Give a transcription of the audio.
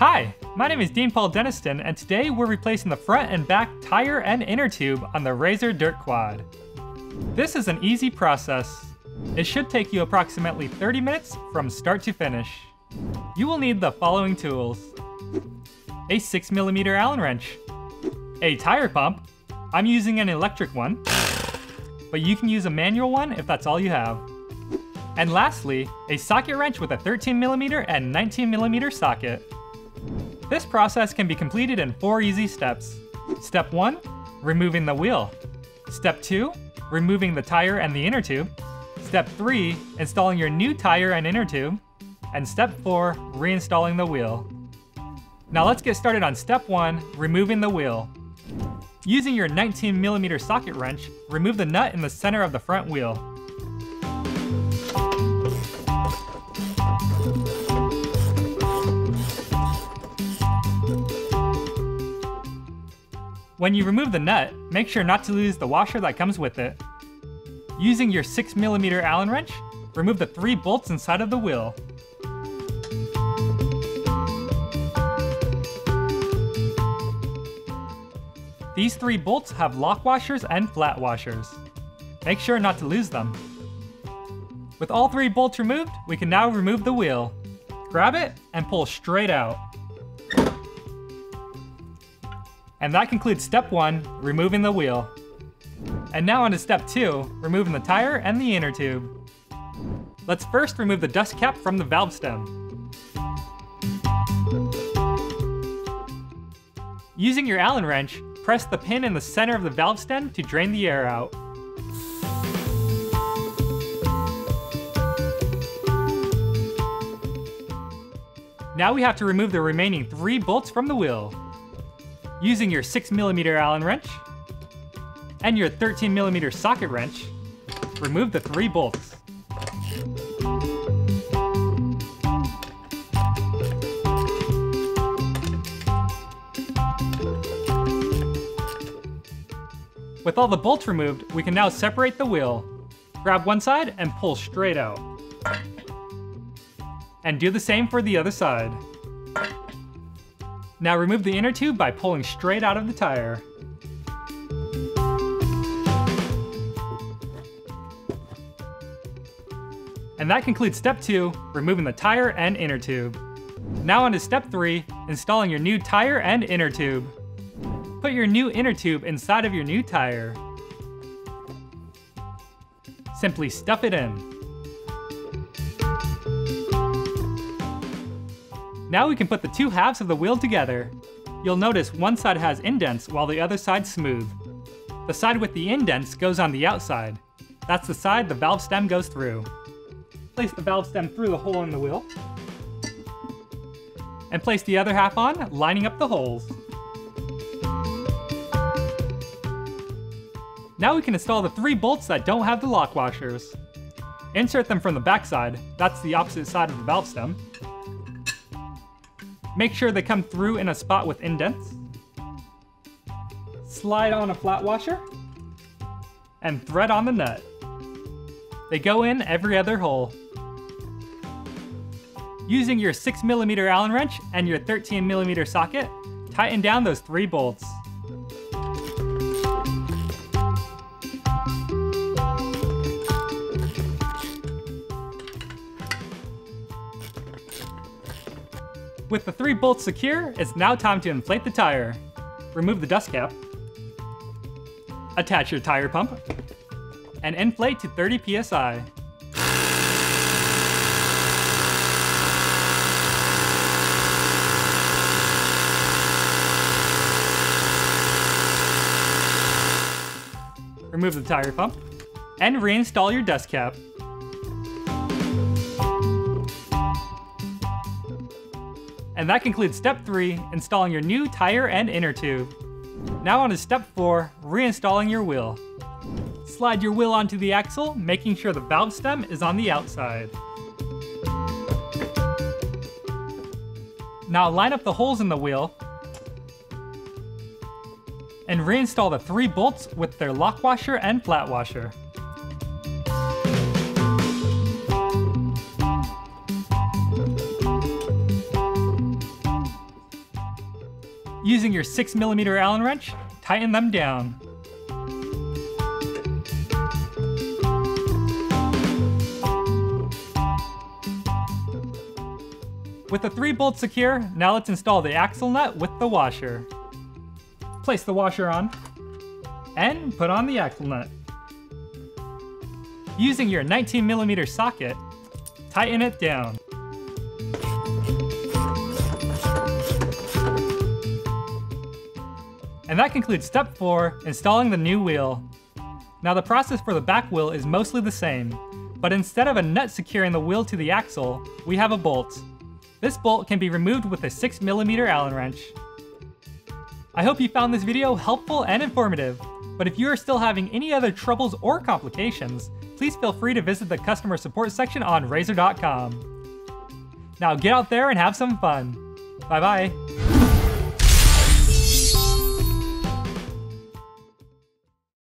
Hi, my name is Dean Paul Deniston, and today we're replacing the front and back tire and inner tube on the RZR Dirt Quad. This is an easy process. It should take you approximately 30 minutes from start to finish. You will need the following tools: a 6mm Allen wrench, a tire pump. I'm using an electric one, but you can use a manual one if that's all you have. And lastly, a socket wrench with a 13mm and 19mm socket. This process can be completed in 4 easy steps. Step 1, removing the wheel. Step 2, removing the tire and the inner tube. Step 3, installing your new tire and inner tube. And step 4, reinstalling the wheel. Now let's get started on step 1, removing the wheel. Using your 19mm socket wrench, remove the nut in the center of the front wheel. When you remove the nut, make sure not to lose the washer that comes with it. Using your 6mm Allen wrench, remove the 3 bolts inside of the wheel. These 3 bolts have lock washers and flat washers. Make sure not to lose them. With all 3 bolts removed, we can now remove the wheel. Grab it and pull straight out. And that concludes step 1, removing the wheel. And now on to step 2, removing the tire and the inner tube. Let's first remove the dust cap from the valve stem. Using your Allen wrench, press the pin in the center of the valve stem to drain the air out. Now we have to remove the remaining 3 bolts from the wheel. Using your 6mm Allen wrench and your 13mm socket wrench, remove the 3 bolts. With all the bolts removed, we can now separate the wheel. Grab one side and pull straight out. And do the same for the other side. Now remove the inner tube by pulling straight out of the tire. And that concludes step 2, removing the tire and inner tube. Now on to step 3, installing your new tire and inner tube. Put your new inner tube inside of your new tire. Simply stuff it in. Now we can put the 2 halves of the wheel together. You'll notice one side has indents while the other side's smooth. The side with the indents goes on the outside. That's the side the valve stem goes through. Place the valve stem through the hole in the wheel. And place the other half on, lining up the holes. Now we can install the 3 bolts that don't have the lock washers. Insert them from the back side, that's the opposite side of the valve stem. Make sure they come through in a spot with indents. Slide on a flat washer. And thread on the nut. They go in every other hole. Using your 6mm Allen wrench and your 13mm socket, tighten down those 3 bolts. With the 3 bolts secure, it's now time to inflate the tire. Remove the dust cap. Attach your tire pump. And inflate to 30 psi. Remove the tire pump. And reinstall your dust cap. And that concludes step 3, installing your new tire and inner tube. Now on to step 4, reinstalling your wheel. Slide your wheel onto the axle, making sure the valve stem is on the outside. Now line up the holes in the wheel and reinstall the 3 bolts with their lock washer and flat washer. Using your 6mm Allen wrench, tighten them down. With the 3 bolts secure, now let's install the axle nut with the washer. Place the washer on, and put on the axle nut. Using your 19mm socket, tighten it down. And that concludes step 4, installing the new wheel. Now the process for the back wheel is mostly the same, but instead of a nut securing the wheel to the axle, we have a bolt. This bolt can be removed with a 6mm Allen wrench. I hope you found this video helpful and informative, but if you are still having any other troubles or complications, please feel free to visit the customer support section on Razor.com. Now get out there and have some fun. Bye bye.